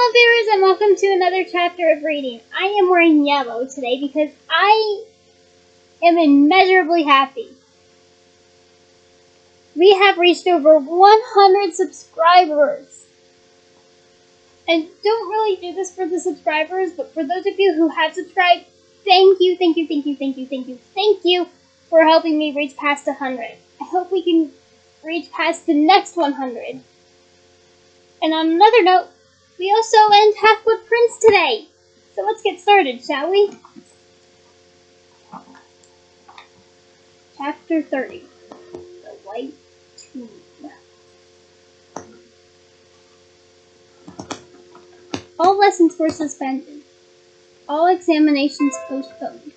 Hello viewers and welcome to another chapter of reading. I am wearing yellow today because I am immeasurably happy. We have reached over 100 subscribers. I don't really do this for the subscribers, but for those of you who have subscribed, thank you for helping me reach past 100. I hope we can reach past the next 100. And on another note, we also end Half-Blood Prince today. So let's get started, shall we? Chapter 30. The White Tomb. All lessons were suspended. All examinations postponed.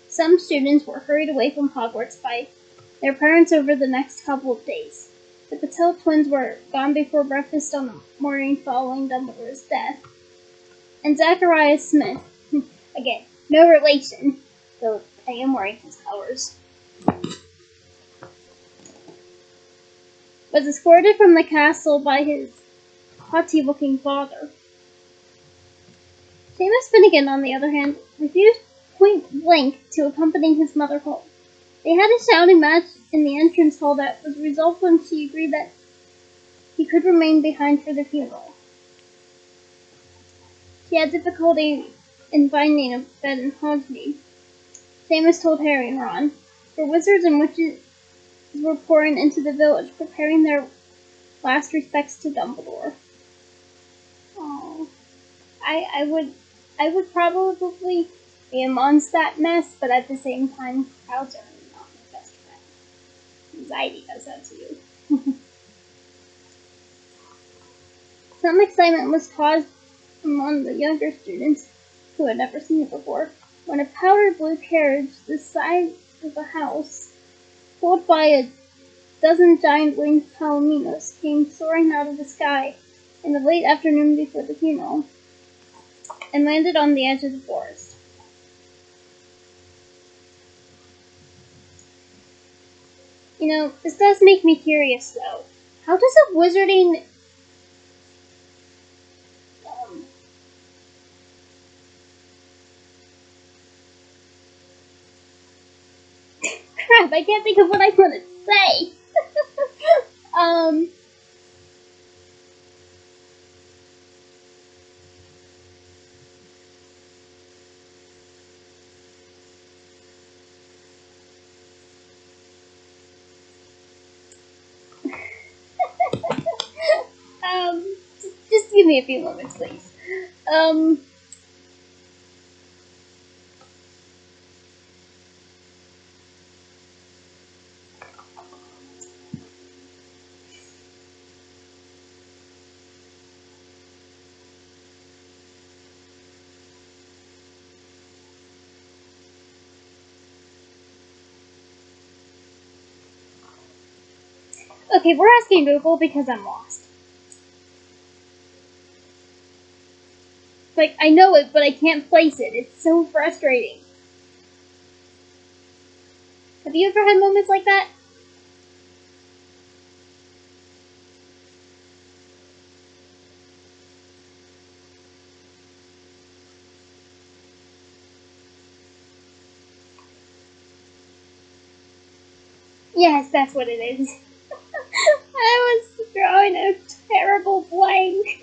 Some students were hurried away from Hogwarts by their parents over the next couple of days. The Patel twins were gone before breakfast on the morning following Dumbledore's death. And Zacharias Smith, again, no relation, though I am wearing his colors, was escorted from the castle by his haughty-looking father. Seamus Finnegan, on the other hand, refused point-blank to accompany his mother home. They had a shouting match in the entrance hall that was resolved when she agreed that he could remain behind for the funeral. She had difficulty in finding a bed in Hogsmeade, Seamus told Harry and Ron, for wizards and witches were pouring into the village, preparing their last respects to Dumbledore. Oh, I would probably be amongst that mess, but at the same time, crowds are not my best friend. Anxiety does that to you. Some excitement was caused among the younger students, who had never seen it before, when a powder blue carriage the size of a house, pulled by a dozen giant-winged palominos, came soaring out of the sky in the late afternoon before the funeral, and landed on the edge of the forest. You know, this does make me curious, though. How does a wizarding crap, I can't think of what I want to say. Just give me a few moments, please. Okay, we're asking Google because I'm lost. Like, I know it, but I can't place it. It's so frustrating. Have you ever had moments like that? Yes, that's what it is. I was drawing a terrible blank.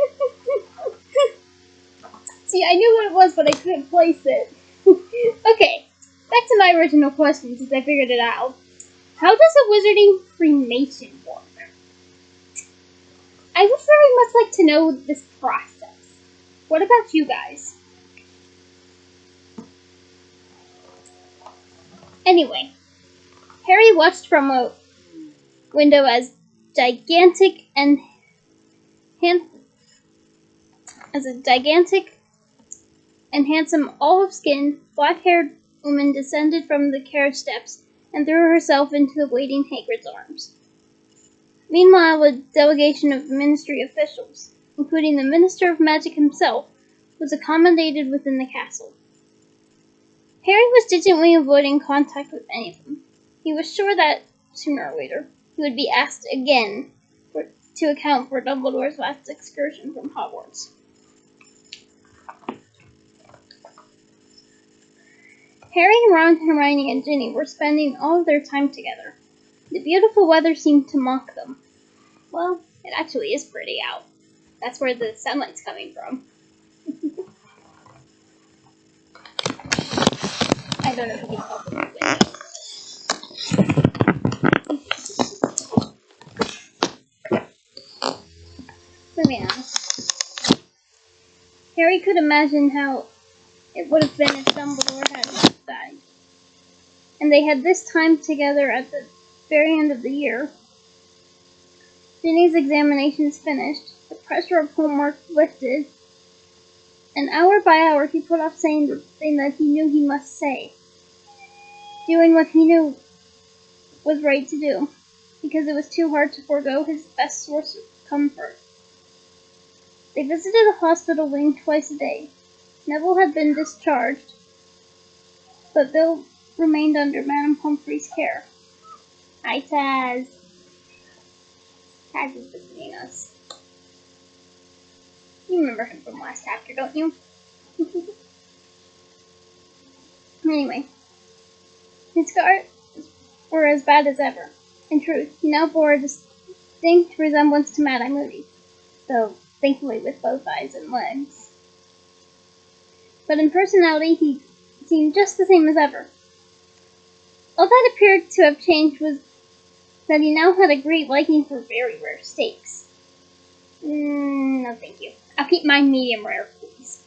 See, I knew what it was, but I couldn't place it. Okay, back to my original question since I figured it out. How does a wizarding cremation work? I would very much like to know this process. What about you guys? Anyway, Harry watched from a window as a gigantic and handsome, olive-skinned, black-haired woman descended from the carriage steps and threw herself into the waiting Hagrid's arms. Meanwhile, a delegation of Ministry officials, including the Minister of Magic himself, was accommodated within the castle. Harry was diligently avoiding contact with any of them. He was sure that, sooner or later, he would be asked again to account for Dumbledore's last excursion from Hogwarts. Harry, Ron, Hermione, and Ginny were spending all of their time together. The beautiful weather seemed to mock them. Well, it actually is pretty out. That's where the sunlight's coming from. I don't know if you can tell from the window. Moving on. Harry could imagine how it would have been if Dumbledore hadn't died. And they had this time together at the very end of the year. Ginny's examinations finished, the pressure of homework lifted, and hour by hour he put off saying the thing that he knew he must say, doing what he knew was right to do, because it was too hard to forego his best source of comfort. They visited the hospital wing twice a day. Neville had been discharged, but Bill remained under Madame Pomfrey's care. Hi, Taz. Taz is visiting us. You remember him from last chapter, don't you? Anyway, his scars were as bad as ever. In truth, he now bore a distinct resemblance to Mad-Eye Moody, though thankfully with both eyes and legs. But in personality, he seemed just the same as ever. All that appeared to have changed was that he now had a great liking for very rare steaks. No thank you. I'll keep mine medium rare, please.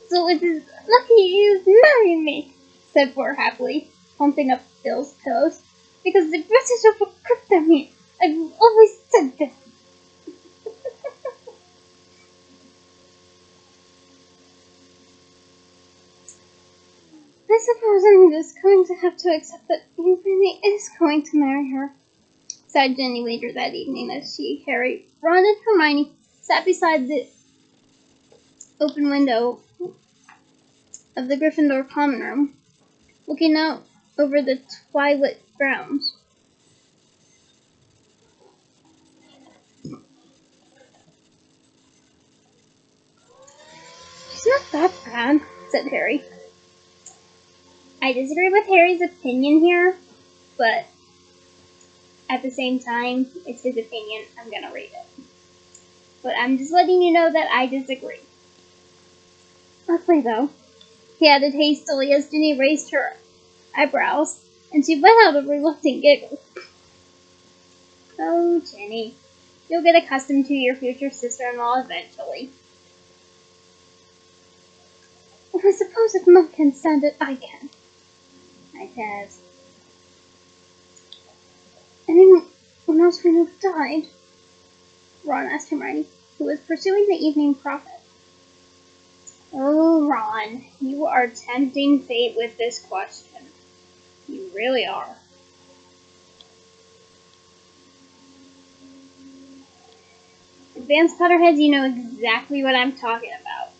So it is lucky you've married me, said Fleur happily, pumping up Bill's pillows, because the British overcooked their meat. I've always said this. I suppose I'm just going to have to accept that he really is going to marry her, sighed Ginny later that evening as she, Harry, Ron, and Hermione sat beside the open window of the Gryffindor common room, looking out over the twilit grounds. She's not that bad, said Harry. I disagree with Harry's opinion here, but at the same time, it's his opinion. I'm gonna read it. But I'm just letting you know that I disagree. Luckily, though, he added hastily as Ginny raised her eyebrows, and she let out a reluctant giggle. Oh, Ginny, you'll get accustomed to your future sister-in-law eventually. Well, I suppose if Mom can stand it, I can. I has. Anyone else we know died? Ron asked Hermione, who was pursuing the evening prophet. Oh, Ron, you are tempting fate with this question. You really are. Advanced Potterheads, you know exactly what I'm talking about.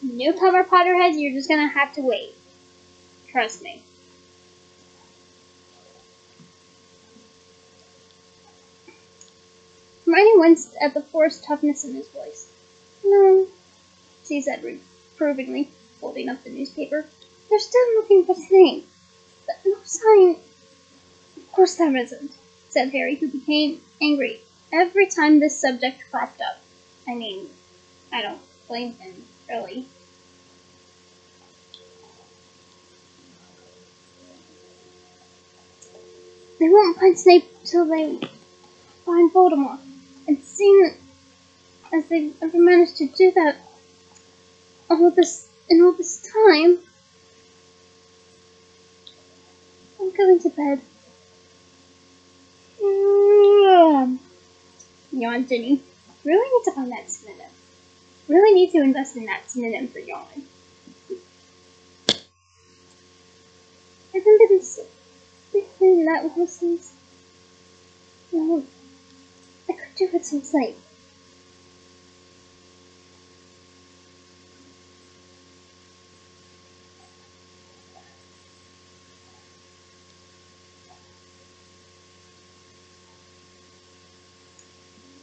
Newcomer Potterheads, you're just gonna have to wait. Trust me. Hermione winced at the forced toughness in his voice. No, she said reprovingly, holding up the newspaper. They're still looking for Snape, but no sign. Of course there isn't, said Harry, who became angry every time this subject cropped up. I mean, I don't blame him, really. They won't find Snape till they find Voldemort. And seeing as they've ever managed to do that all this time, I'm going to bed. Yawned Ginny. Really need to find that synonym. Really need to invest in that synonym for yawn. I haven't been sleeping that well since. Well, I could do it since like.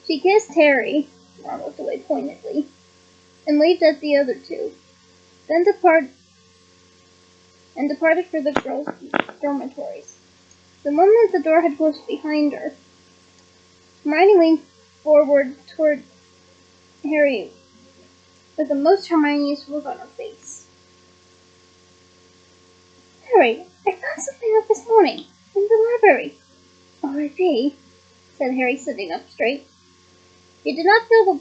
She kissed Harry, Ron looked away pointedly, and waved at the other two, then departed for the girls' dormitories. The moment the door had closed behind her, Hermione leaned forward toward Harry with the most Hermione's look on her face. Harry, I found something out this morning in the library. R.I.P., said Harry, sitting up straight. He did not feel the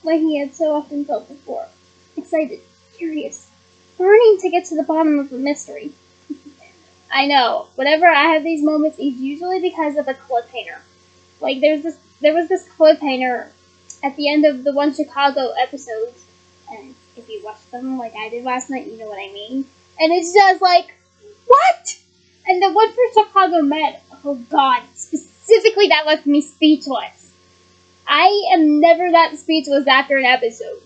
way he had so often felt before. Excited, curious, burning to get to the bottom of the mystery. I know, whenever I have these moments, it's usually because of a cliffhanger. Like, there was this cliffhanger at the end of the One Chicago episodes, and if you watch them like I did last night, you know what I mean. And it's just like, what? And the one for Chicago Med, oh god, specifically that left me speechless. I am never that speechless after an episode.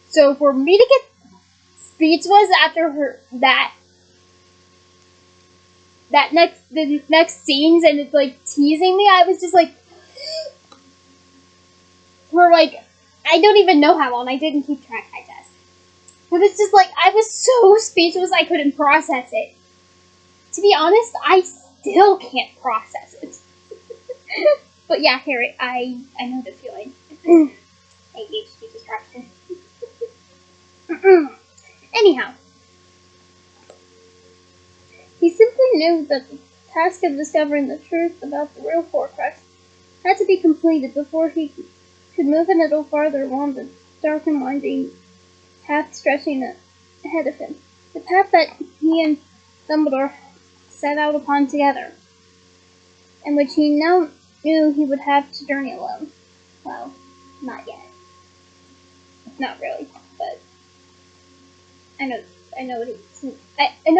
So for me to get speechless after the next scenes, and it's like teasing me, I was just like, for like, I don't even know how long, I didn't keep track, I guess. But it's just like, I was so speechless I couldn't process it. To be honest, I still can't process it. But yeah, Harry, I know the feeling. ADHD distraction. Anyhow, he simply knew that the task of discovering the truth about the real Horcrux had to be completed before he could move a little farther along the dark and winding path stretching ahead of him. The path that he and Dumbledore set out upon together, and which he now knew he would have to journey alone. Well, not yet. Not really, but I know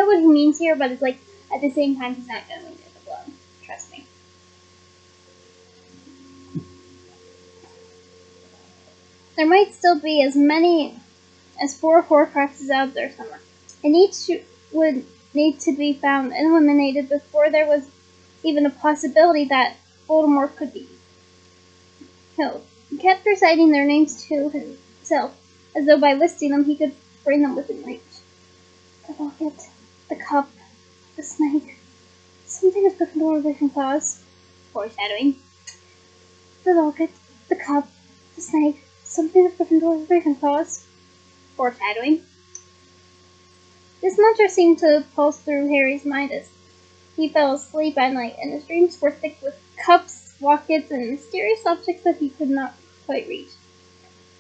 what he means here, but it's like, at the same time, he's not going to leave it alone. Trust me. There might still be as many as 4 Horcruxes out there somewhere, and each would need to be found and eliminated before there was even a possibility that Voldemort could be killed. He kept reciting their names to himself, as though by listing them he could bring them within reach. The locket, the cup, the snake, something of Gryffindor or Ravenclaws. Foreshadowing. The locket, the cup, the snake, something of Gryffindor or Ravenclaws. Foreshadowing. This mantra seemed to pulse through Harry's mind as he fell asleep at night, and his dreams were thick with cups, lockets, and mysterious objects that he could not quite reach.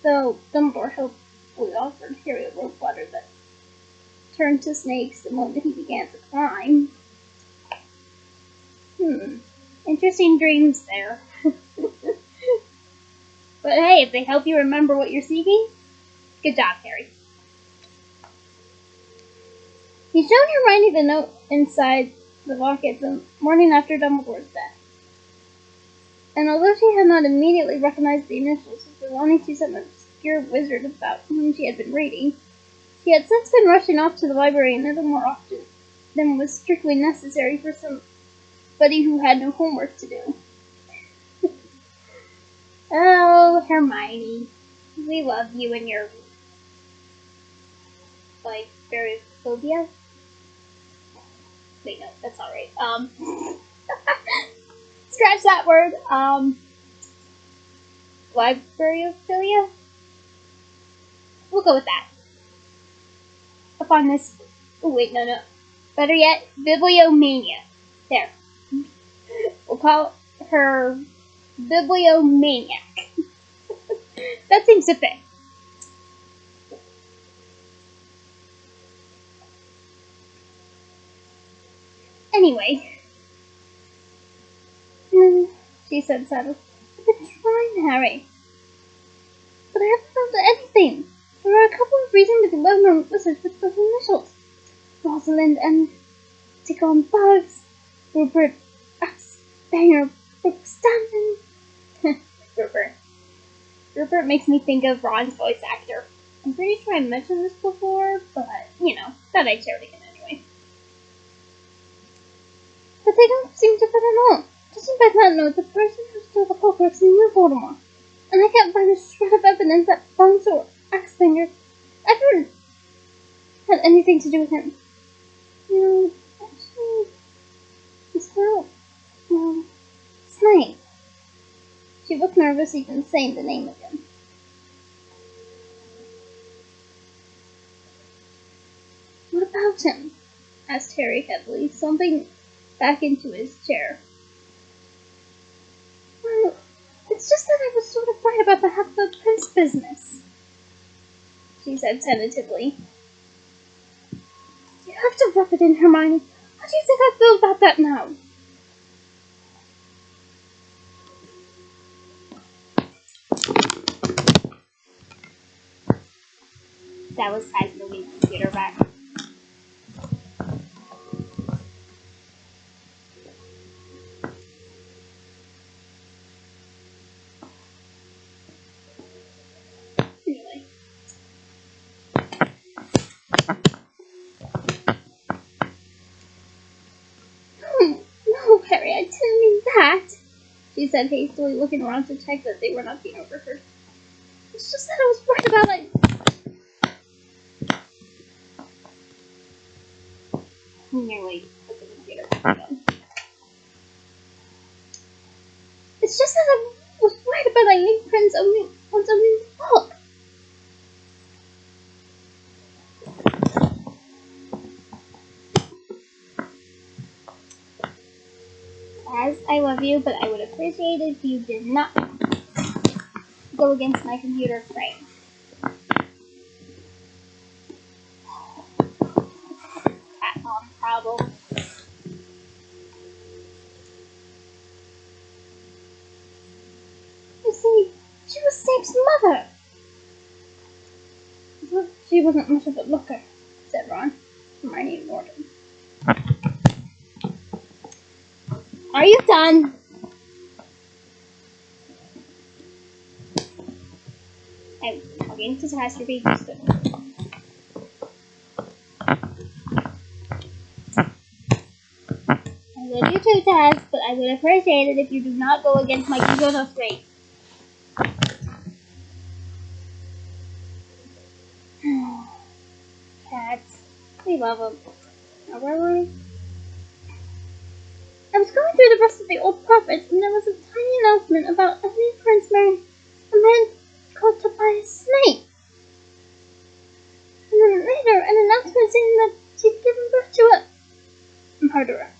Though Dumbledore helpfully offered Harry a rope ladder that turned to snakes the moment he began to climb. Interesting dreams there. But hey, if they help you remember what you're seeking, good job, Harry. He showed Hermione the note inside the locket the morning after Dumbledore's death. And although she had not immediately recognized the initials as belonging to some obscure wizard about whom she had been reading, she had since been rushing off to the library a little more often than was strictly necessary for somebody who had no homework to do. Oh, Hermione, we love you and your librariophobia. Wait, no, that's not right. Scratch that word. Librariophilia? We'll go with that. Upon this, oh wait, no. Better yet, bibliomania. There. We'll call her Bibliomaniac. That seems to fit. Anyway, she said sadly, I've been trying, Harry, but I haven't found anything. There are a couple of reasonably well-known wizards with those initials. Rosalind and Tickle Bugs, Rupert Axbanger Brookstanton. Rupert makes me think of Ron's voice actor. I'm pretty sure I mentioned this before, but, thought I'd share it again anyway. But they don't seem to fit at all. Judging by that note, the person who stole the Horcrux knew Voldemort, and I can't find a shred of evidence that Bones or Axfinger ever had anything to do with him. No, actually, it's not. Well, Snape. She looked nervous even saying the name again. What about him? Asked Harry heavily, slumping back into his chair. Well, it's just that I was sort of worried about the Half-Blood Prince business, she said tentatively. You have to rub it in, Hermione. How do you think I feel about that now? That was Ty's moving computer back. Anyway. No, Harry, I didn't mean that, she said hastily, looking around to check that they were not being overheard. It's just that I was worried about Nearly put the computer back on. It's just that I was worried about a young prince owning the book. As I love you, but I would appreciate it if you did not go against my computer frame. Cat mom problem. You see, she was Snape's mother. Well, she wasn't much of a looker, said Ron. Hermione ignored him. Are you done? I'm talking to Catastrophe. I love you too, Taz, but I would appreciate it if you do not go against my computer frame. Cats. We love them. Now, where were we? was going through the rest of the old prophets, and there was a tiny announcement about a new prince marrying a man called Tobias Snape. And then later, an announcement saying that she'd given birth to a murderer,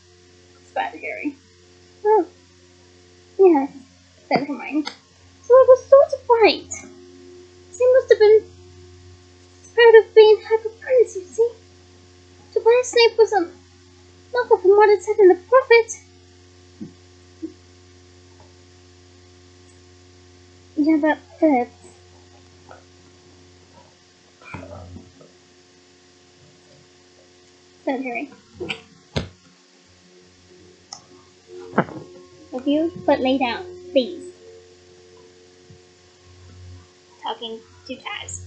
spat Harry. Well, yes, said Hermione. So I was sort of right. She must have been scared of being Half-Blood, you see. Tobias Snape was a muggle from what it said in the prophet. Yeah, that fits. Said Harry. Love you, but lay down, please. Talking to Taz.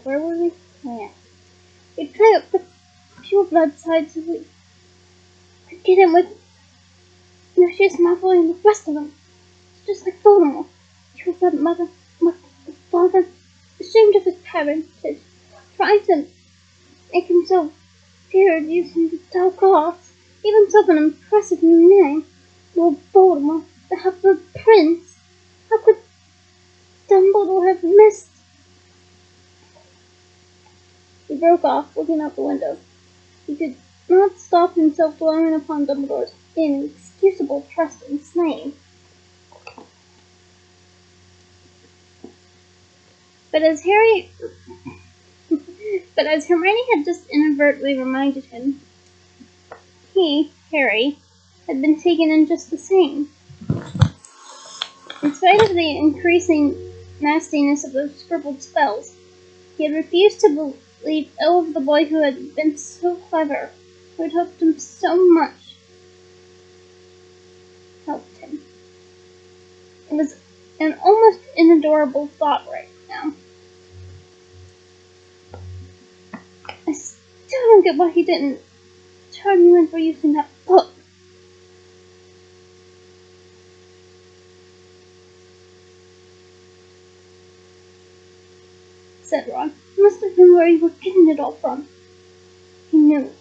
Where were we? Oh, yeah. We'd play up the pure blood side so we could get in with Lucius Malfoy and the rest of them. It's just like Voldemort. Pure blood mother, father, ashamed of his parentage, trying to make himself feared using the dark arts, gave himself an impressive new name. Lord Voldemort, the Half-Blood Prince. How could Dumbledore have missed? He broke off, looking out the window. He could not stop himself dwelling upon Dumbledore's inexcusable trust in Snape. But as Hermione had just inadvertently reminded him, he, Harry, had been taken in just the same. In spite of the increasing nastiness of those scribbled spells, he had refused to believe ill of the boy who had been so clever, who had helped him so much. Helped him. It was an almost inadorable thought right now. don't get why he didn't turn you in for using that book. Said Ron. Must have been where you were getting it all from. He knew,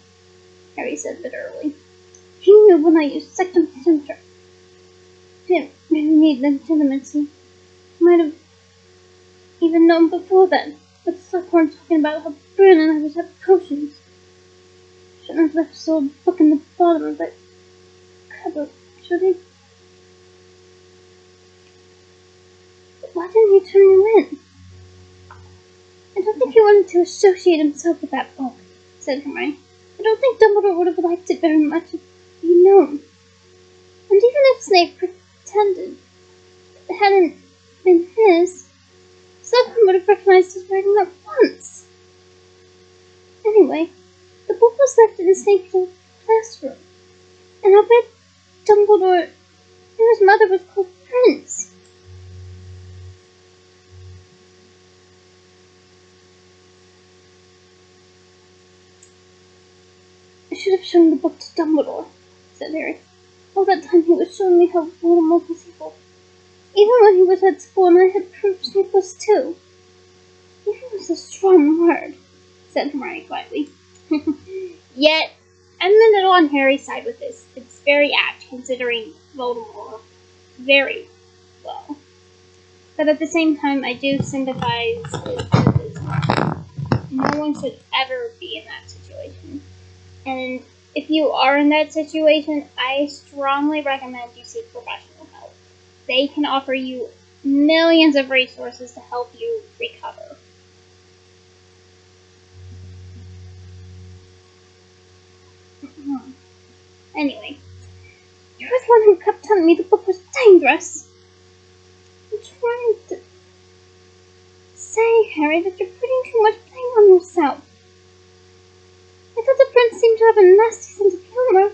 Harry said bitterly. He knew when I used Sectum Sempra. Didn't really need legitimacy. Might have even known before then. But Slughorn talking about how brilliant I was at potions. Shouldn't have left so book in the bottom of that cupboard, should he? But why didn't he turn you in? I don't think he wanted to associate himself with that book, said Hermione. I don't think Dumbledore would have liked it very much if he'd known. And even if Snape pretended it hadn't been his, Slughorn would have recognized his writing at once. Anyway, the book was left in Snape's old classroom, and I bet Dumbledore knew his mother was called Prince. I should have shown the book to Dumbledore, said Harry. All that time he was showing me how Voldemort was evil. Even when he was at school and I had proved Snape was too. Evil is a strong word, said Hermione quietly. Yet, I'm a little on Harry's side with this. It's very apt, considering Voldemort very well. But at the same time, I do sympathize with his mom. No one should ever be in that situation. And if you are in that situation, I strongly recommend you seek professional help. They can offer you millions of resources to help you recover. Anyway, you were the one who kept telling me the book was dangerous. I'm trying to say, Harry, that you're putting too much blame on yourself. I thought the prince seemed to have a nasty sense of humor.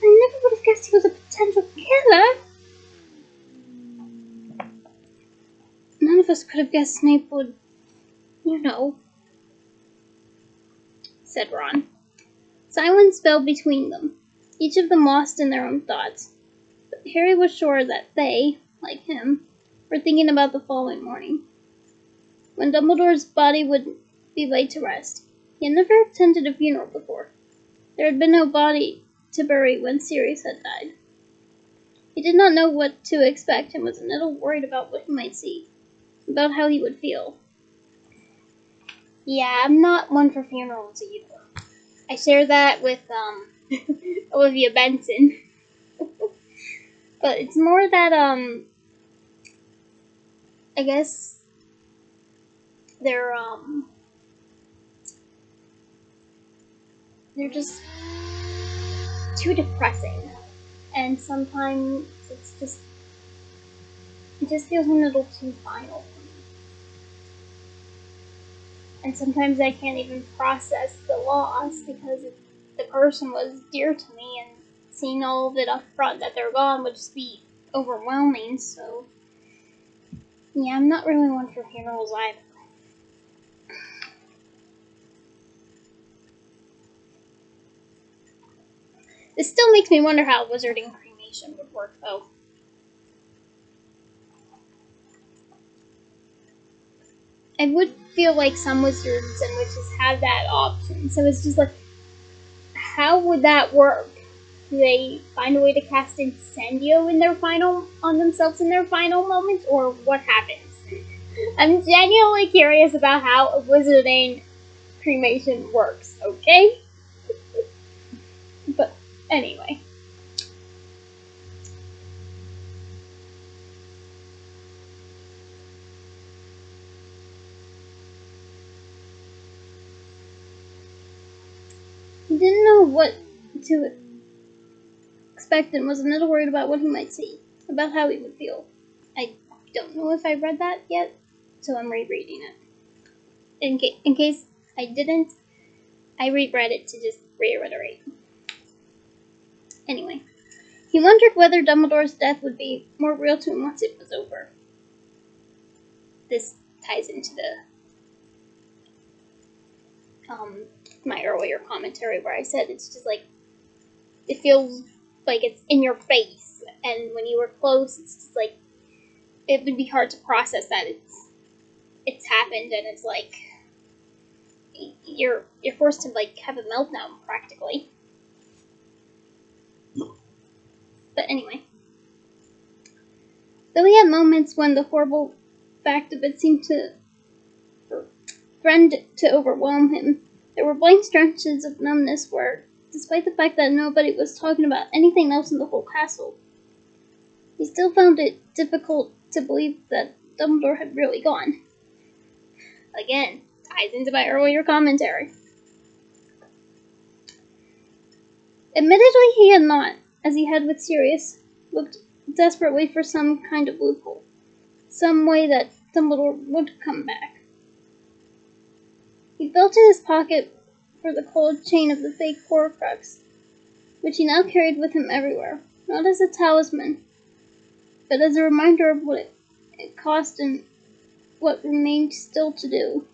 I never would have guessed he was a potential killer. None of us could have guessed Snape would, said Ron. Silence fell between them, each of them lost in their own thoughts. But Harry was sure that they, like him, were thinking about the following morning, when Dumbledore's body would be laid to rest. He had never attended a funeral before. There had been no body to bury when Sirius had died. He did not know what to expect and was a little worried about what he might see, about how he would feel. Yeah, I'm not one for funerals either. I share that with Olivia Benson. But it's more that I guess they're just too depressing. And sometimes it just feels a little too final for me. And sometimes I can't even process the loss because the person was dear to me, and seeing all of it up front that they're gone would just be overwhelming. So yeah, I'm not really one for funerals either. This still makes me wonder how wizarding cremation would work, though. I would feel like some wizards and witches have that option, so it's just like, how would that work? Do they find a way to cast Incendio on themselves in their final moments, or what happens? I'm genuinely curious about how a wizarding cremation works, okay? But anyway. He didn't know what to expect and was a little worried about what he might see, about how he would feel. I don't know if I read that yet, so I'm rereading it. In case I didn't, I reread it to just reiterate. Anyway, he wondered whether Dumbledore's death would be more real to him once it was over. This ties into my earlier commentary where I said it's just like, it feels like it's in your face, and when you were close, it's just like, it would be hard to process that it's happened, and it's like, you're forced to like have a meltdown practically. But anyway. Though he had moments when the horrible fact of it seemed to threatened to overwhelm him, there were blank stretches of numbness where, despite the fact that nobody was talking about anything else in the whole castle, he still found it difficult to believe that Dumbledore had really gone. Again, ties into my earlier commentary. Admittedly, he had not, as he had with Sirius, looked desperately for some kind of loophole, some way that Dumbledore would come back. He felt in his pocket for the cold chain of the fake Horcrux, which he now carried with him everywhere, not as a talisman, but as a reminder of what it cost and what remained still to do.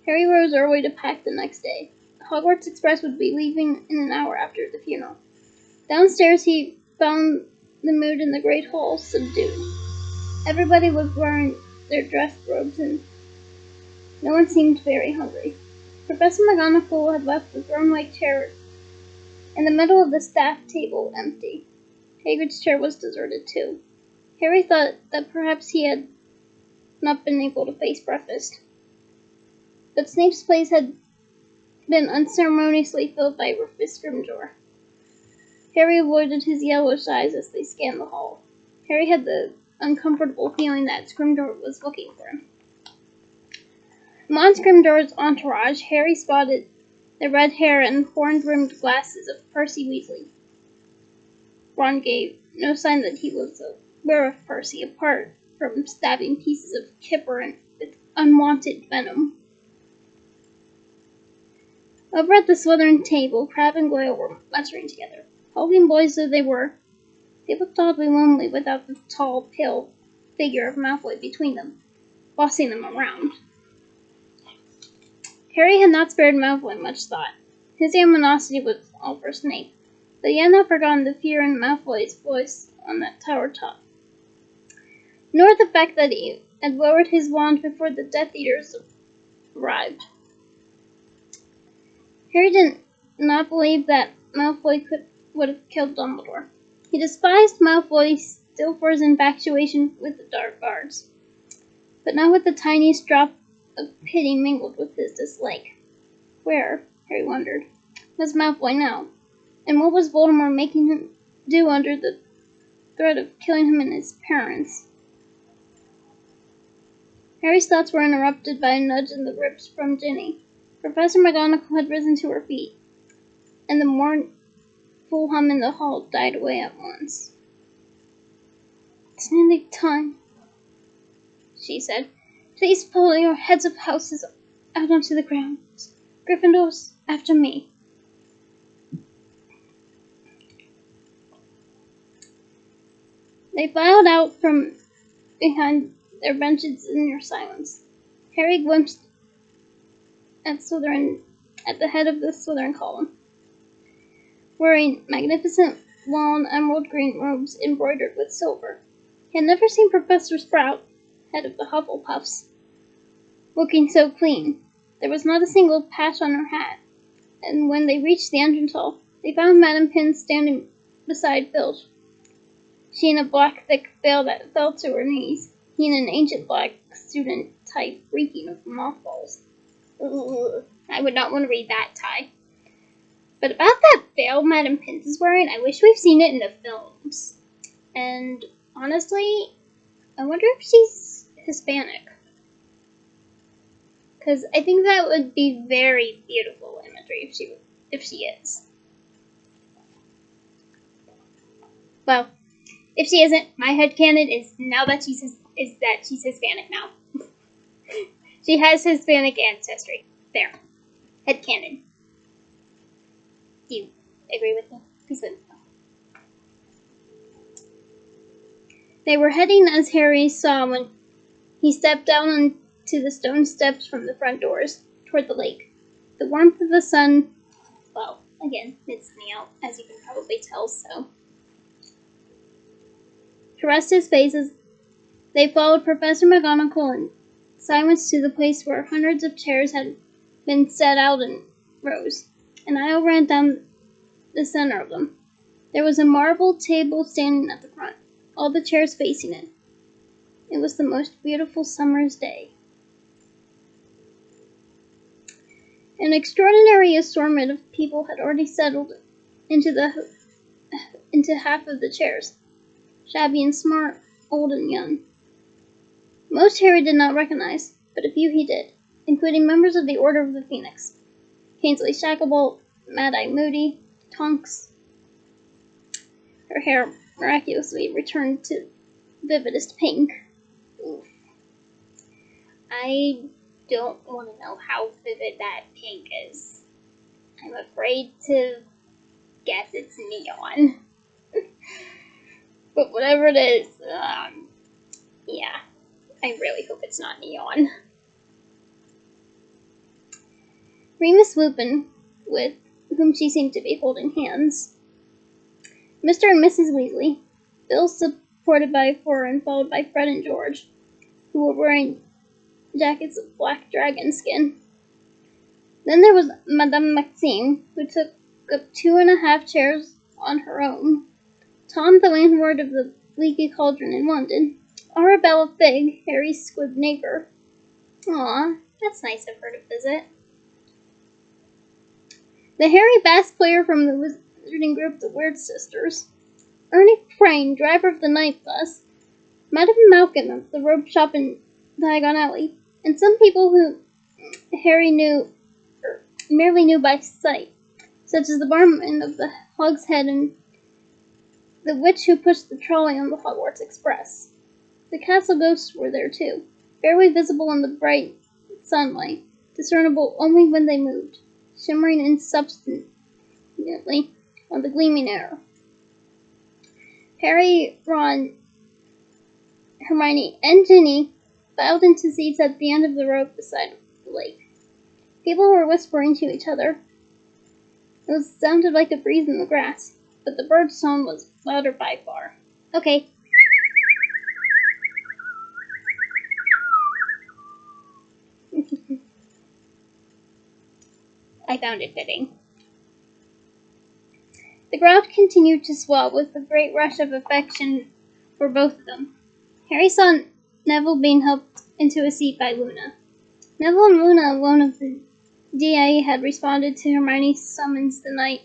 Harry rose early to pack the next day. The Hogwarts Express would be leaving in an hour after the funeral. Downstairs he found the mood in the great hall subdued. Everybody was wearing their dress robes and no one seemed very hungry. Professor McGonagall had left the throne-like chair in the middle of the staff table empty. Hagrid's chair was deserted too. Harry thought that perhaps he had not been able to face breakfast. But Snape's place had been unceremoniously filled by Rufus Grimjour. Harry avoided his yellowish eyes as they scanned the hall. Harry had the uncomfortable feeling that Grimjour was looking for him. Among Grimjour's entourage, Harry spotted the red hair and horn-rimmed glasses of Percy Weasley. Ron gave no sign that he was aware of Percy, apart from stabbing pieces of kipper with unwanted venom. Over at the Slytherin table, Crabbe and Goyle were muttering together. Hulking boys though they were, they looked oddly lonely without the tall, pale figure of Malfoy between them, bossing them around. Harry had not spared Malfoy much thought. His animosity was all for Snape, but he had not forgotten the fear in Malfoy's voice on that tower top, nor the fact that he had lowered his wand before the Death Eaters arrived. Harry did not believe that Malfoy would have killed Dumbledore. He despised Malfoy still for his infatuation with the Dark Guards, but not with the tiniest drop of pity mingled with his dislike. Where, Harry wondered, was Malfoy now? And what was Voldemort making him do under the threat of killing him and his parents? Harry's thoughts were interrupted by a nudge in the ribs from Ginny. Professor McGonagall had risen to her feet, and the mournful hum in the hall died away at once. "It's nearly time," she said. "Please pull your heads of houses out onto the grounds. Gryffindors, after me." They filed out from behind their benches in near silence. Harry glimpsed at the head of the Slytherin column, wearing magnificent lawn emerald green robes embroidered with silver. He had never seen Professor Sprout, head of the Hufflepuffs, looking so clean. There was not a single patch on her hat, and when they reached the entrance hall, they found Madame Pym standing beside Filch, she in a black thick veil that fell to her knees, he in an ancient black student type reeking of mothballs. Ugh, I would not want to read that tie. But about that veil Madame Pym is wearing, I wish we've seen it in the films. And honestly, I wonder if she's Hispanic. Because I think that would be very beautiful imagery if she is. Well, if she isn't, my headcanon is now that she's Hispanic now. She has Hispanic ancestry. There. Headcanon. Do you agree with me? Please let me know. They were heading as Harry saw when he stepped down to the stone steps from the front doors toward the lake. The warmth of the sun, well, again, it's sunny out, as you can probably tell, so. Caressed his face as they followed Professor McGonagall in silence to the place where hundreds of chairs had been set out in rows. An aisle ran down the center of them. There was a marble table standing at the front, all the chairs facing it. It was the most beautiful summer's day. An extraordinary assortment of people had already settled into half of the chairs, shabby and smart, old and young. Most Harry did not recognize, but a few he did, including members of the Order of the Phoenix. Kingsley Shacklebolt, Mad-Eye Moody, Tonks. Her hair miraculously returned to vividest pink. Oof. I don't want to know how vivid that pink is. I'm afraid to guess it's neon. But whatever it is, yeah, I really hope it's not neon. Remus Lupin, with whom she seemed to be holding hands. Mr. and Mrs. Weasley, Bill supported by Fleur and followed by Fred and George, who were wearing jackets of black dragon skin. Then there was Madame Maxime, who took up 2.5 chairs on her own. Tom, the landlord of the Leaky Cauldron in London. Arabella Figg, Harry's squib neighbor. Aw, that's nice of her to visit. The Harry bass player from the wizarding group, the Weird Sisters. Ernie Crane, driver of the night bus. Madame Malkin of the robe shop in Diagon Alley. And some people who Harry knew, or merely knew by sight, such as the barman of the Hog's Head and the witch who pushed the trolley on the Hogwarts Express. The castle ghosts were there too, barely visible in the bright sunlight, discernible only when they moved, shimmering insubstantially on the gleaming air. Harry, Ron, Hermione, and Ginny filed into seats at the end of the road beside the lake. People were whispering to each other. It sounded like a breeze in the grass, but the bird's song was louder by far. Okay. I found it fitting. The crowd continued to swell with a great rush of affection for both of them. Harry saw Neville being helped into a seat by Luna. Neville and Luna alone of the DA had responded to Hermione's summons the night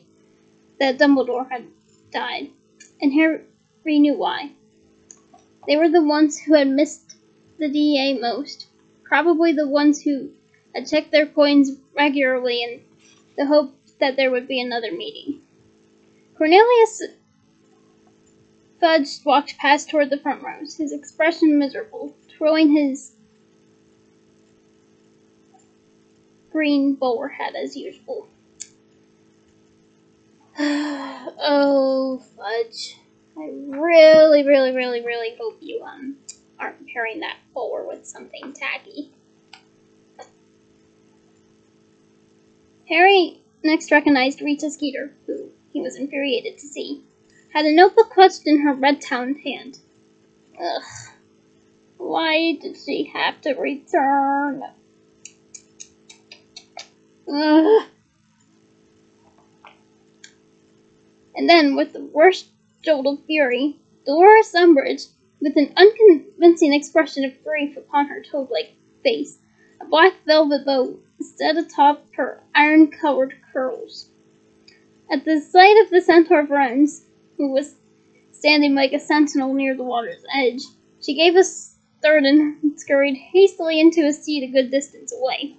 that Dumbledore had died, and Harry knew why. They were the ones who had missed the DA most, probably the ones who had checked their coins regularly in the hope that there would be another meeting. Cornelius Fudge walked past toward the front rows, his expression miserable, twirling his green bowler hat as usual. Oh, Fudge. I really, really, really, really hope you aren't pairing that bowler with something tacky. Harry next recognized Rita Skeeter, who he was infuriated to see, had a notebook clutched in her red-towned hand. Ugh. Why did she have to return? Ugh. And then, with the worst jolt of fury, Dolores Umbridge, with an unconvincing expression of grief upon her toad-like face, a black velvet bow set atop her iron-colored curls. At the sight of the Centaur Friends, who was standing like a sentinel near the water's edge, she gave a start and scurried hastily into a seat a good distance away.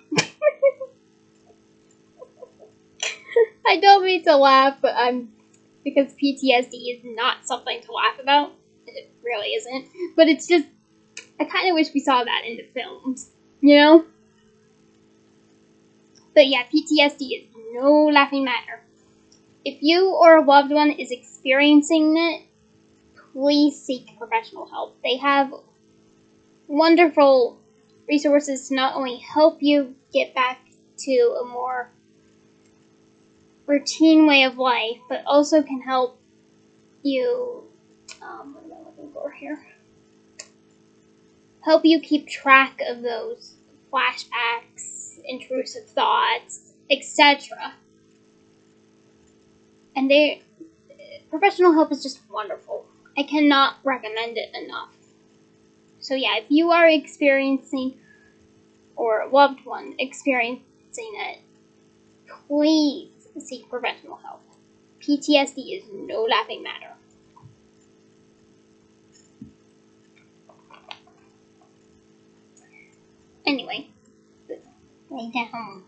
I don't mean to laugh, but because PTSD is not something to laugh about. It really isn't. But it's just, I kind of wish we saw that in the films, you know? But yeah, PTSD is no laughing matter. If you or a loved one is experiencing it, please seek professional help. They have wonderful resources to not only help you get back to a more routine way of life, but also can help you, what am I looking for here? Help you keep track of those flashbacks, intrusive thoughts, etc. And professional help is just wonderful. I cannot recommend it enough. So yeah, if you are experiencing, or a loved one experiencing it, please seek professional help. PTSD is no laughing matter. Anyway, lay down.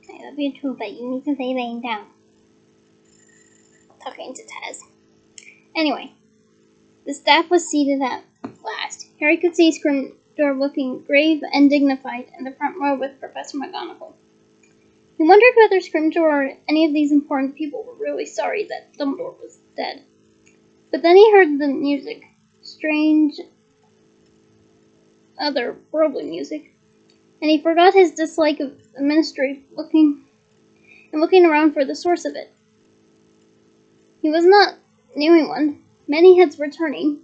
I love you too, but you need to stay laying down. Talking to Tez. Anyway, the staff was seated at last. Harry could see Scrimgeour looking grave and dignified in the front row with Professor McGonagall. He wondered whether Scrimgeour or any of these important people were really sorry that Dumbledore was dead. But then he heard the music. Strange, otherworldly music. And he forgot his dislike of the Ministry, looking around for the source of it. He was not near anyone. Many heads were turning,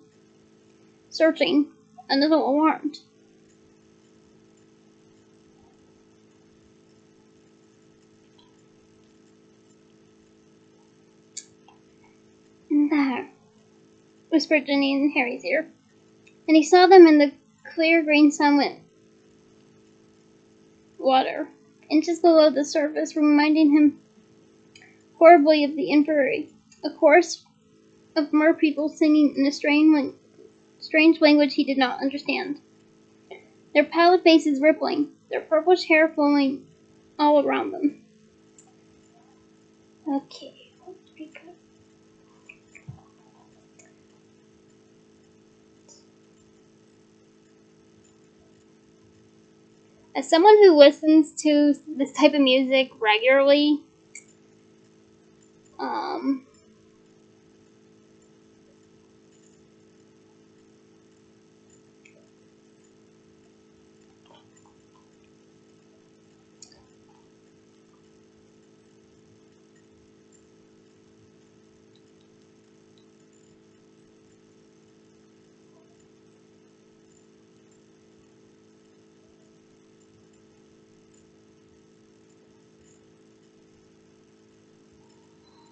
searching, a little alarmed. And there, whispered Ginny in Harry's ear, and he saw them in the clear green sunlit water, inches below the surface, reminding him horribly of the infirmary, a chorus of merpeople singing in a strange language he did not understand, their pallid faces rippling, their purplish hair flowing all around them. Okay, let's be good. As someone who listens to this type of music regularly,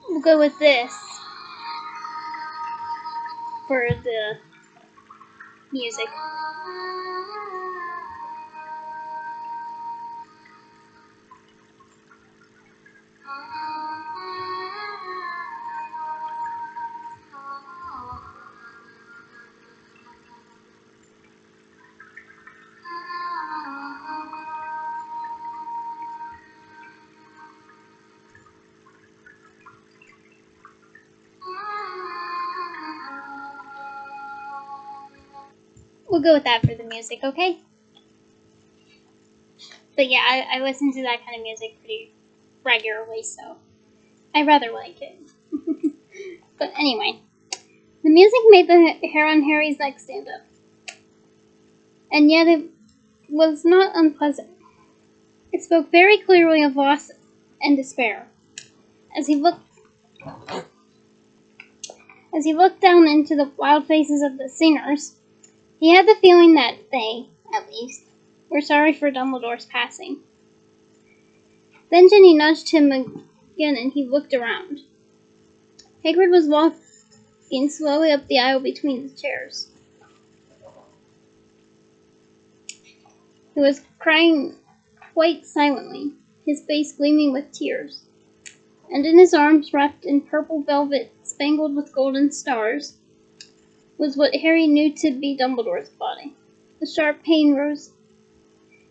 we'll go with this for the music. We'll go with that for the music, okay? But yeah, I listen to that kind of music pretty regularly, so I rather like it. But anyway, the music made the hair on Harry's neck stand up. And yet it was not unpleasant. It spoke very clearly of loss and despair. As he looked down into the wild faces of the singers, he had the feeling that they, at least, were sorry for Dumbledore's passing. Then Ginny nudged him again and he looked around. Hagrid was walking slowly up the aisle between the chairs. He was crying quite silently, his face gleaming with tears. And in his arms, wrapped in purple velvet spangled with golden stars, was what Harry knew to be Dumbledore's body. A sharp pain rose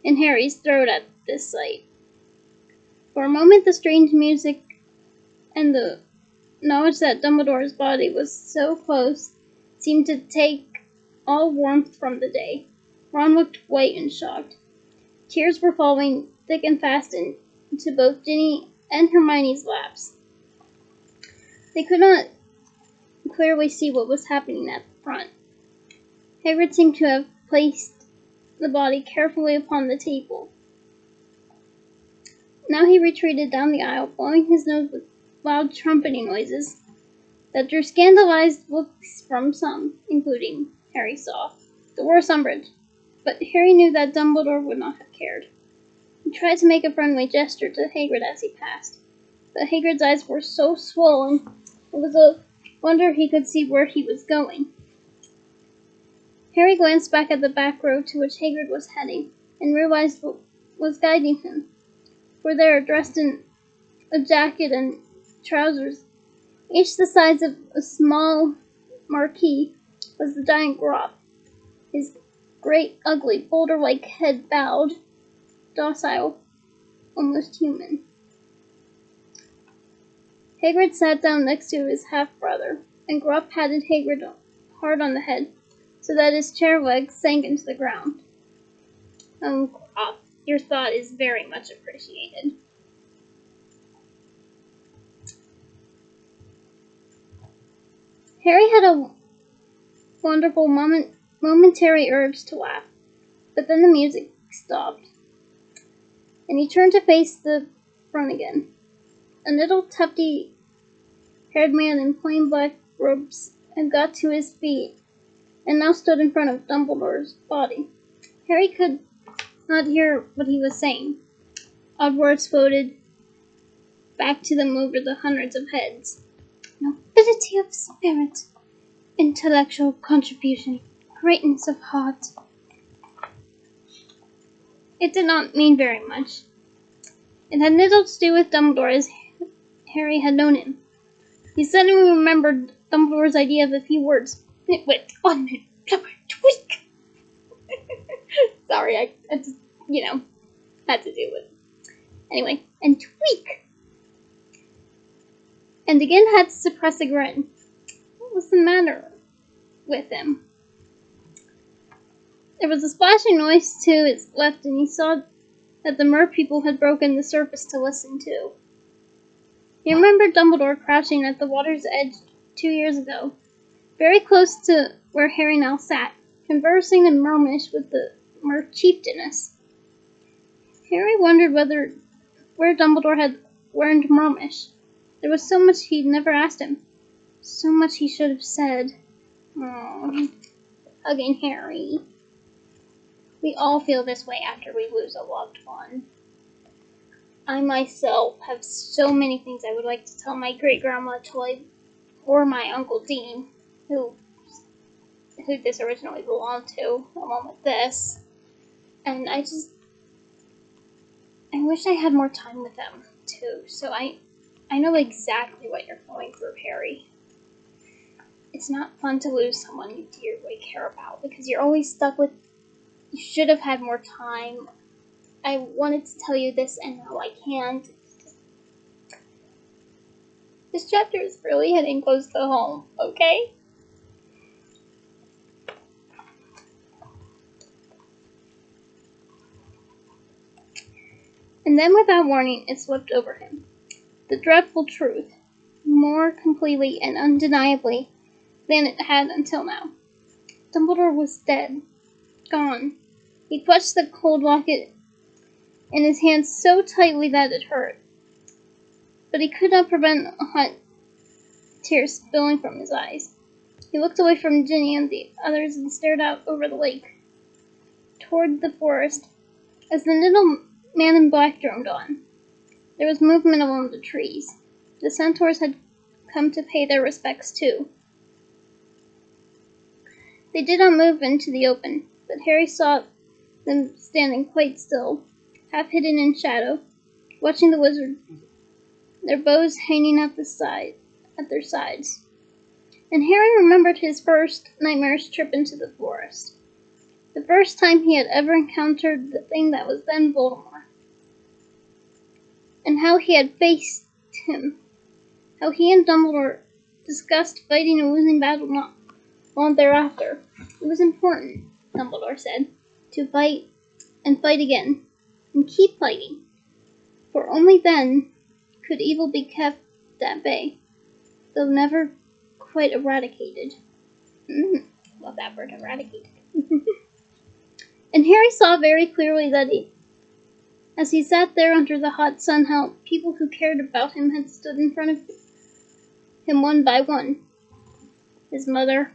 in Harry's throat at this sight. For a moment, the strange music and the knowledge that Dumbledore's body was so close seemed to take all warmth from the day. Ron looked white and shocked. Tears were falling thick and fast into both Ginny and Hermione's laps. They could not clearly see what was happening at the front. Hagrid seemed to have placed the body carefully upon the table. Now he retreated down the aisle, blowing his nose with loud trumpeting noises that drew scandalized looks from some, including, Harry saw, Dolores Umbridge. But Harry knew that Dumbledore would not have cared. He tried to make a friendly gesture to Hagrid as he passed, but Hagrid's eyes were so swollen it was a wonder he could see where he was going. Harry glanced back at the back row to which Hagrid was heading, and realized what was guiding him. For there, dressed in a jacket and trousers, each the size of a small marquee, was the giant Grawp. His great, ugly, boulder-like head bowed, docile, almost human. Hagrid sat down next to his half-brother, and Grawp patted Hagrid hard on the head, so that his chair legs sank into the ground. Grawp, your thought is very much appreciated. Harry had a wonderful momentary urge to laugh, but then the music stopped, and he turned to face the front again. A little tufty-haired man in plain black robes had got to his feet, and now stood in front of Dumbledore's body. Harry could not hear what he was saying. Odd words floated back to them over the hundreds of heads. Nobility of spirit, intellectual contribution, greatness of heart. It did not mean very much. It had little to do with Dumbledore as Harry had known him. He suddenly remembered Dumbledore's idea of a few words. Nitwit, ornament, flubber, tweak. Sorry, I just, had to do it. Anyway, and tweak. And again had to suppress a grin. What was the matter with him? There was a splashing noise to his left, and he saw that the mer people had broken the surface to listen too. He remembered Dumbledore crouching at the water's edge 2 years ago, very close to where Harry now sat, conversing in Mermish with the mer chieftainess. Harry wondered where Dumbledore had learned Mermish. There was so much he'd never asked him, so much he should have said. Hugging Harry. We all feel this way after we lose a loved one. I myself have so many things I would like to tell my great-grandma Toy or my Uncle Dean, who this originally belonged to, along with this. And I wish I had more time with them, too. So I know exactly what you're going through, Harry. It's not fun to lose someone you dearly care about, because you're always stuck with, you should have had more time. I wanted to tell you this, and now I can't. This chapter is really hitting close to home, okay? And then without warning, it swept over him. The dreadful truth, more completely and undeniably than it had until now. Dumbledore was dead. Gone. He clutched the cold locket in his hand so tightly that it hurt. But he could not prevent a hot tear spilling from his eyes. He looked away from Ginny and the others and stared out over the lake, toward the forest, as the little man in black droned on. There was movement among the trees. The centaurs had come to pay their respects too. They did not move into the open, but Harry saw them standing quite still, half hidden in shadow, watching the wizard, their bows hanging at their sides. And Harry remembered his first nightmarish trip into the forest, the first time he had ever encountered the thing that was then Voldemort, and how he had faced him, how he and Dumbledore discussed fighting a losing battle not long thereafter. It was important, Dumbledore said, to fight and fight again, and keep fighting, for only then could evil be kept at bay, though never quite eradicated. Love that word, eradicated. And Harry saw very clearly that as he sat there under the hot sun, how people who cared about him had stood in front of him one by one. His mother,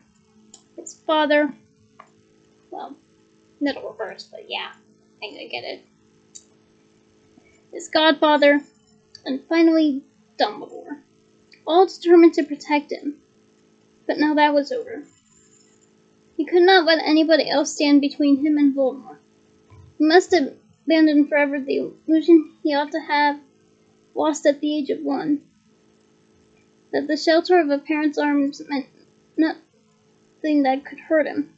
his father, well, middle reverse, but yeah, I get it. His godfather, and finally Dumbledore, all determined to protect him. But now that was over. He could not let anybody else stand between him and Voldemort. He must abandon forever the illusion he ought to have lost at the age of 1. That the shelter of a parent's arms meant nothing that could hurt him.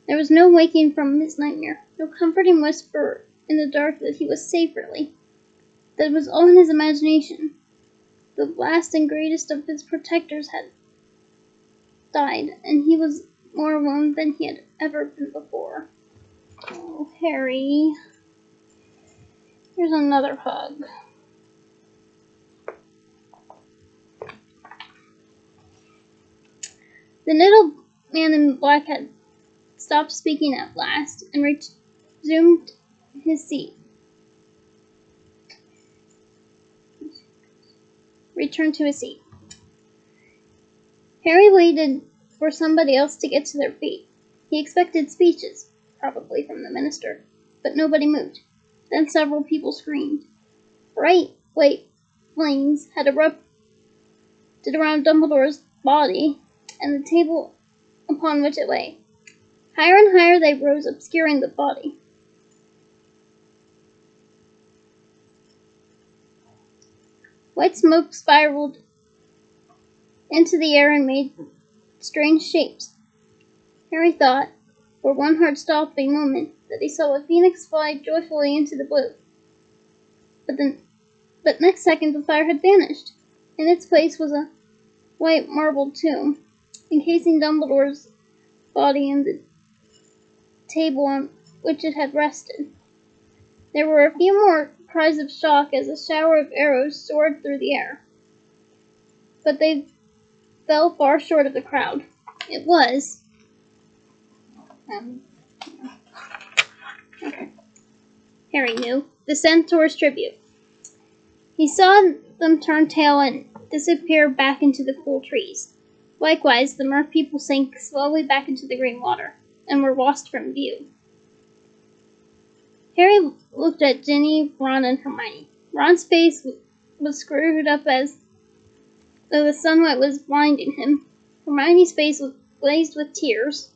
There was no waking from his nightmare, no comforting whisper in the dark that he was safe really. That it was all in his imagination. The last and greatest of his protectors had died, and he was more alone than he had ever been before. Oh, Harry. Here's another hug. The little man in black had stopped speaking at last and resumed his seat. Returned to his seat. Harry waited for somebody else to get to their feet. He expected speeches, probably from the minister, but nobody moved. Then several people screamed. Bright white flames had erupted around Dumbledore's body and the table upon which it lay. Higher and higher they rose, obscuring the body. White smoke spiraled into the air and made strange shapes. Harry thought, for one heart-stopping moment, that he saw a phoenix fly joyfully into the blue. But next second the fire had vanished. In its place was a white marble tomb, encasing Dumbledore's body and the table on which it had rested. There were a few more cries of shock as a shower of arrows soared through the air. But they fell far short of the crowd. It was Harry knew, the Centaur's tribute. He saw them turn tail and disappear back into the cool trees. Likewise, the mer people sank slowly back into the green water and were lost from view. Harry looked at Ginny, Ron, and Hermione. Ron's face was screwed up as though the sunlight was blinding him. Hermione's face was glazed with tears,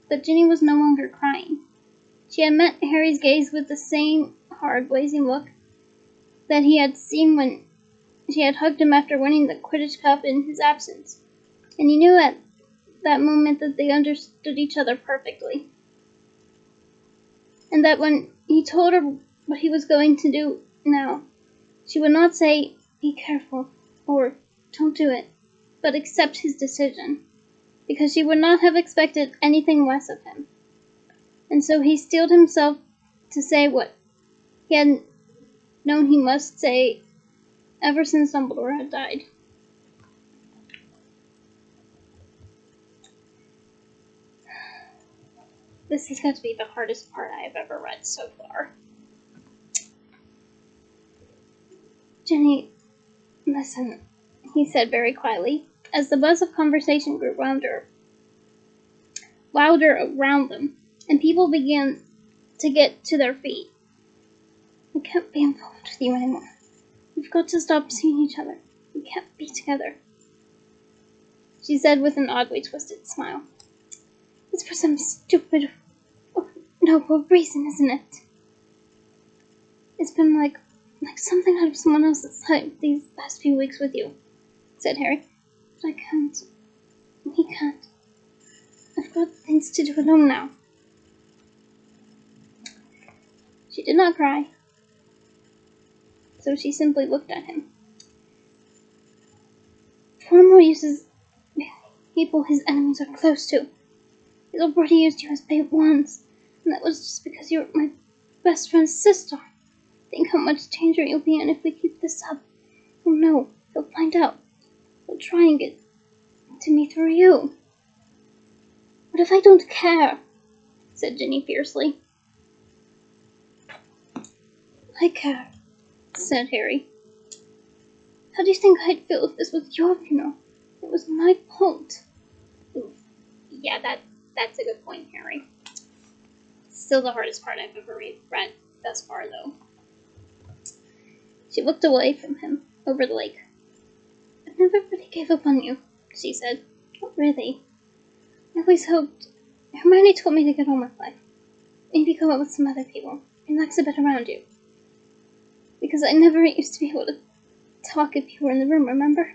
but Ginny was no longer crying. She had met Harry's gaze with the same hard, blazing look that he had seen when she had hugged him after winning the Quidditch Cup in his absence, and he knew at that moment that they understood each other perfectly, and that when he told her what he was going to do now, she would not say, "Be careful," or "Don't do it," but accept his decision, because she would not have expected anything less of him. And so he steeled himself to say what he had known he must say ever since Dumbledore had died. This has got to be the hardest part I have ever read so far. Ginny, listen, he said very quietly, as the buzz of conversation grew louder around them, and people began to get to their feet. I can't be involved with you anymore. We've got to stop seeing each other. We can't be together, she said with an oddly twisted smile. It's for some stupid or noble reason, isn't it? It's been like something out of someone else's life these past few weeks with you, said Harry. But I can't. We can't. I've got things to do alone now. She did not cry, so she simply looked at him. Voldemort uses people his enemies are close to. He's already used you as bait once, and that was just because you're my best friend's sister. Think how much danger you'll be in if we keep this up. Oh no, he'll find out. He'll try and get to me through you. What if I don't care? said Ginny fiercely. I care, said Harry. How do you think I'd feel if this was your funeral? It was my fault. Oof. Yeah, that's a good point, Harry. Still the hardest part I've ever read thus far, though. She looked away from him, over the lake. I never really gave up on you, she said. Not really. I always hoped. Hermione told me to get on with life. Maybe go out with some other people, relax a bit around you. Because I never used to be able to talk if you were in the room, remember?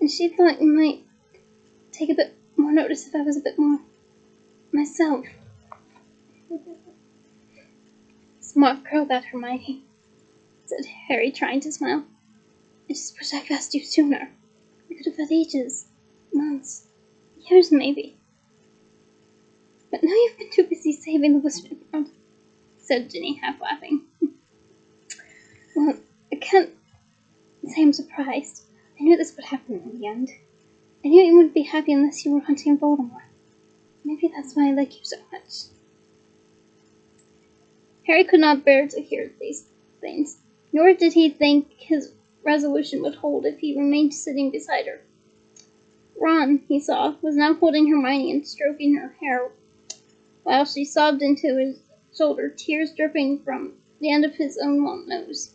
And she thought you might take a bit more notice if I was a bit more myself. Smart girl, that Hermione, said Harry, trying to smile. I just wish I'd asked you sooner. We could have had ages, months, years maybe. But now you've been too busy saving the Wizarding World, said Ginny, half laughing. Well, I can't say I'm surprised. I knew this would happen in the end. I knew you wouldn't be happy unless you were hunting Voldemort. Maybe that's why I like you so much. Harry could not bear to hear these things, nor did he think his resolution would hold if he remained sitting beside her. Ron, he saw, was now holding Hermione and stroking her hair, while she sobbed into his shoulder, tears dripping from the end of his own long nose.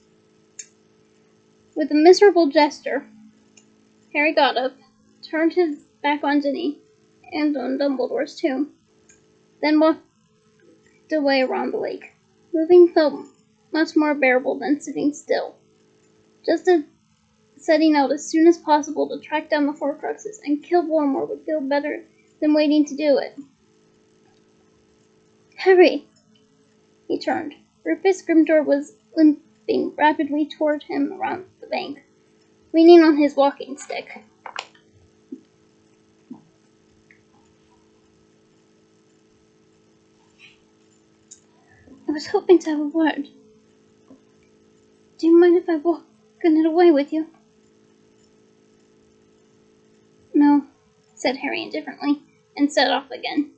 With a miserable gesture, Harry got up, turned his back on Ginny, and on Dumbledore's too, then walked away around the lake. Moving felt much more bearable than sitting still. Just as setting out as soon as possible to track down the Horcruxes and kill Voldemort would feel better than waiting to do it. Harry! He turned. Rufus Grimjour was limping rapidly toward him around the bank, leaning on his walking stick. I was hoping to have a word. Do you mind if I walk a little way with you? No, said Harry indifferently, and set off again.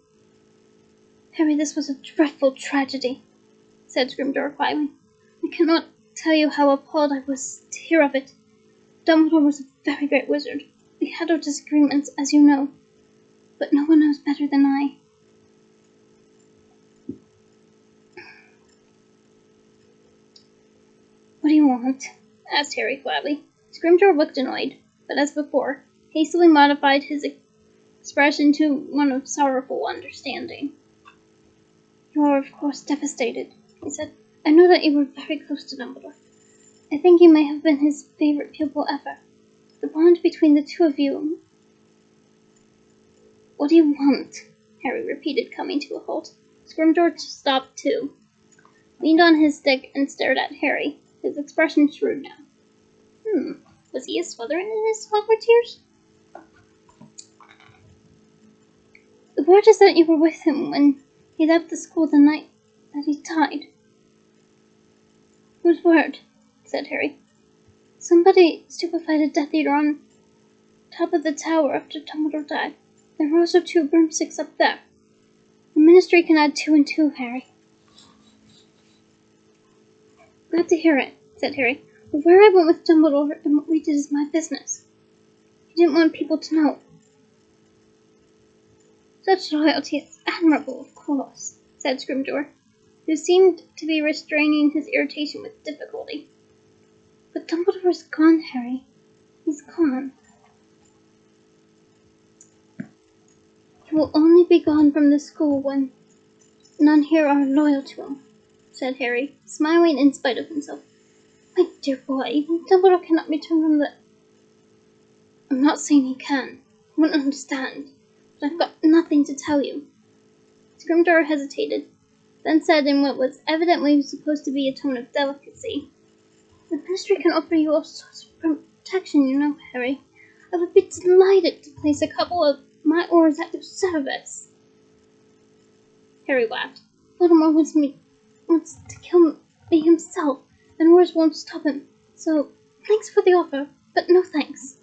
Harry, this was a dreadful tragedy, said Grimjour quietly. I cannot tell you how appalled I was to hear of it. Dumbledore was a very great wizard. We had our disagreements, as you know, but no one knows better than I. What do you want? Asked Harry flatly. Grimjour looked annoyed, but as before, hastily modified his expression to one of sorrowful understanding. You are, of course, devastated, he said. I know that you were very close to Dumbledore. I think you may have been his favorite pupil ever. The bond between the two of you. What do you want? Harry repeated, coming to a halt. Grimjour stopped too, leaned on his stick, and stared at Harry, his expression shrewd now. Was he a Slytherin in his Hogwarts years? The word is that you were with him when he left the school the night that he died. Whose word? Said Harry. Somebody stupefied a Death Eater on top of the tower after Dumbledore died. There were also 2 broomsticks up there. The Ministry can add 2 and 2, Harry. Glad to hear it, said Harry. But where I went with Dumbledore and what we did is my business. He didn't want people to know. Such loyalty is admirable, of course, said Grimjour, who seemed to be restraining his irritation with difficulty. But Dumbledore is gone, Harry. He's gone. He will only be gone from the school when none here are loyal to him, said Harry, smiling in spite of himself. My dear boy, even Dumbledore cannot return from the... I'm not saying he can. You wouldn't understand. But I've got nothing to tell you. Grimjour hesitated, then said in what was evidently supposed to be a tone of delicacy, The Ministry can offer you all sorts of protection, you know, Harry. I would be delighted to place a couple of my Aurors at your service. Harry laughed. Voldemort wants to kill me himself, and Aurors won't stop him. So, thanks for the offer, but no thanks.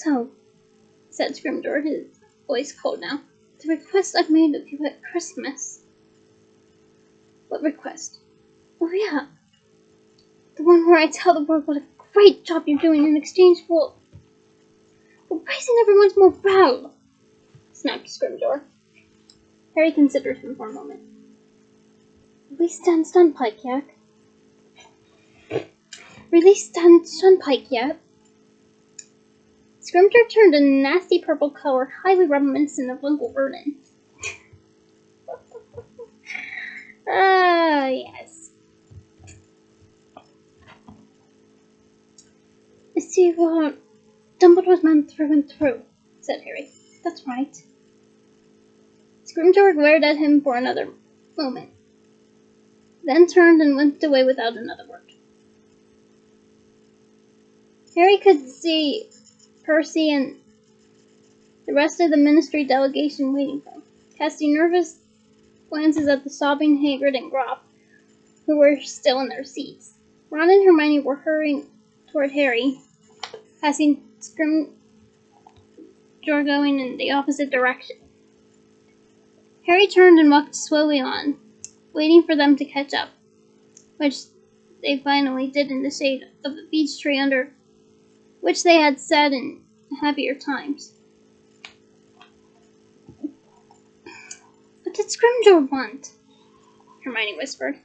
So, said Scrimgeour, his voice cold now, the request I've made of you at Christmas. What request? Oh yeah, the one where I tell the world what a great job you're doing in exchange for raising everyone's morale, snapped Scrimgeour. Harry considered him for a moment. Release Dan Stunpike yet? Release Dan Stunpike yet? Scrimgeour turned a nasty purple color highly reminiscent of Uncle Vernon. Ah, yes. I see what Dumbledore's man through and through, said Harry. That's right. Scrimgeour glared at him for another moment, then turned and went away without another word. Harry could see Percy and the rest of the Ministry delegation waiting for him, casting nervous glances at the sobbing Hagrid and Groff, who were still in their seats. Ron and Hermione were hurrying toward Harry, passing Scrimgeour going in the opposite direction. Harry turned and walked slowly on, waiting for them to catch up, which they finally did in the shade of a beech tree under which they had sat in happier times. What did Scrimgeour want? Hermione whispered.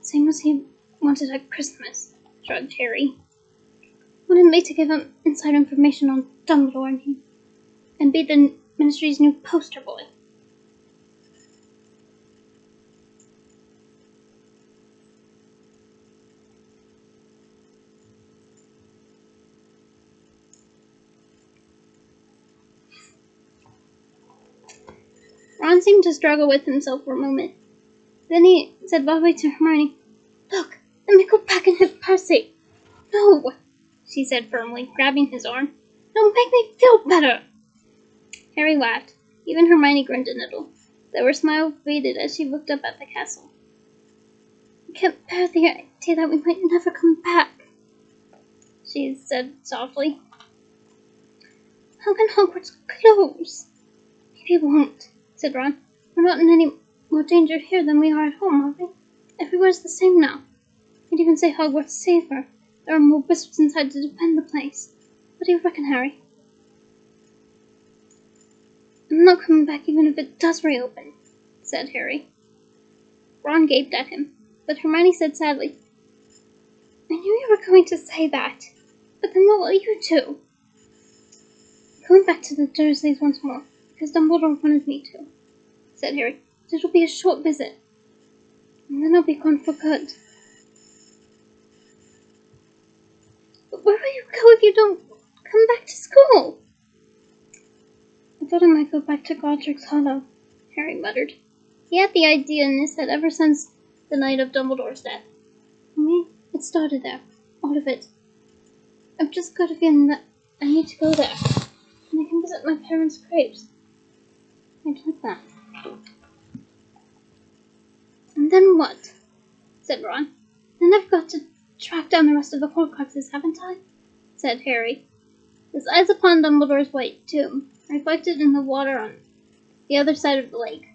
Same as he wanted at Christmas, shrugged Harry. Wanted me to give him inside information on Dumbledore and be the Ministry's new poster boy. Ron seemed to struggle with himself for a moment. Then he said loudly to Hermione, Look, let me go back and hit Percy. No, she said firmly, grabbing his arm. Don't make me feel better. Harry laughed. Even Hermione grinned a little, though her smile faded as she looked up at the castle. I can't bear the idea that we might never come back, she said softly. How can Hogwarts close? Maybe it won't, said Ron. We're not in any more danger here than we are at home, are we? Everywhere's the same now. I'd even say Hogwarts is safer. There are more wizards inside to defend the place. What do you reckon, Harry? I'm not coming back even if it does reopen, said Harry. Ron gaped at him, but Hermione said sadly, I knew you were going to say that, but then what will you do? I'm going back to the Dursleys once more, because Dumbledore wanted me to, said Harry. But it'll be a short visit, and then I'll be gone for good. But where will you go if you don't come back to school? I thought I might go back to Godric's Hollow, Harry muttered. He had the idea in his head ever since the night of Dumbledore's death. For me, it started there, all of it. I've just got a feeling that I need to go there, and I can visit my parents' graves. I'd like that. And then what? Said Ron. Then I've got to track down the rest of the Horcruxes, haven't I? Said Harry. His eyes upon Dumbledore's white tomb, reflected in the water on the other side of the lake.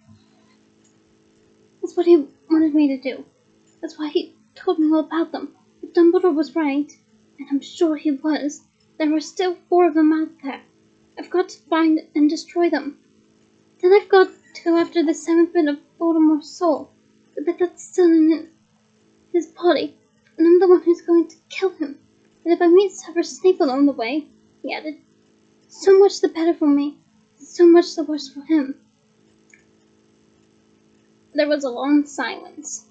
That's what he wanted me to do. That's why he told me all about them. If Dumbledore was right, and I'm sure he was, there are still 4 of them out there. I've got to find and destroy them. Then I've got to go after the 7th bit of Voldemort's soul, the bit that's still in his body, and I'm the one who's going to kill him. And if I meet Severus Snape along the way, he added, so much the better for me, so much the worse for him. There was a long silence.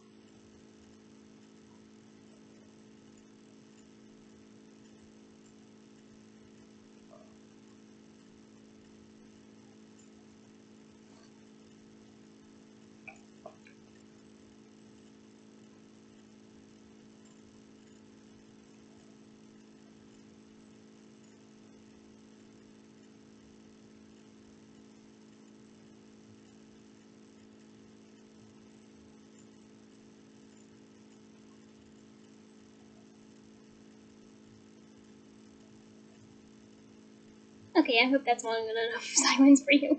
Okay, I hope that's long enough silence for you.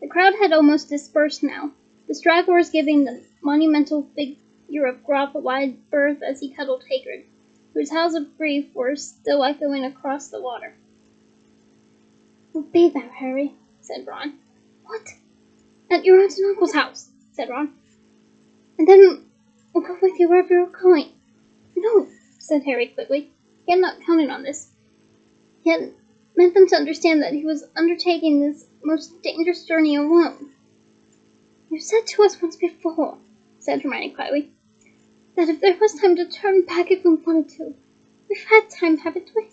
The crowd had almost dispersed now, the stragglers giving the monumental figure of Groff a wide berth as he cuddled Hagrid, whose howls of grief were still echoing across the water. "Be there, Harry," said Ron. "What?" "At your aunt and uncle's house," said Ron. "And then we'll go with you wherever you're going." "No," said Harry quickly. He had not counted on this. He had meant them to understand that he was undertaking this most dangerous journey alone. "You said to us once before," said Hermione quietly, "that if there was time to turn back if we wanted to. We've had time, haven't we?"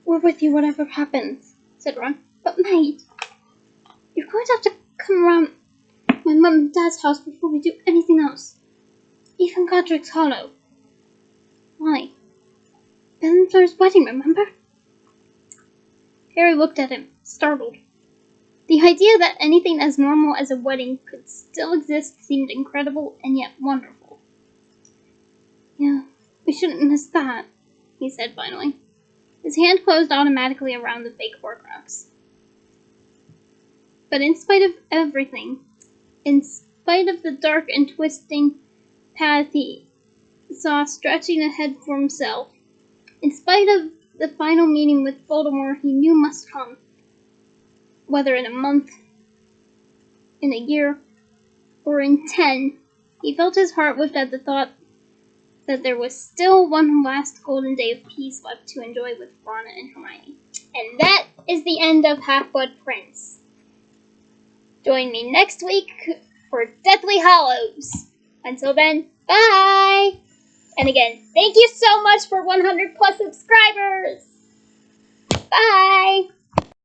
"We're with you whatever happens," said Ron. "But mate, you're going to have to come around my mum and dad's house before we do anything else. Even Godric's Hollow." "Why?" "Ben and Fleur's wedding, remember?" Harry looked at him, startled. The idea that anything as normal as a wedding could still exist seemed incredible and yet wonderful. "Yeah, we shouldn't miss that," he said finally. His hand closed automatically around the fake Horcrux. But in spite of everything, in spite of the dark and twisting path he saw stretching ahead for himself, in spite of the final meeting with Voldemort he knew must come, whether in a month, in a year, or in 10, he felt his heart lift at the thought that there was still one last golden day of peace left to enjoy with Ron and Hermione. And that is the end of Half-Blood Prince. Join me next week for Deathly Hallows. Until then, bye! And again, thank you so much for 100 plus subscribers!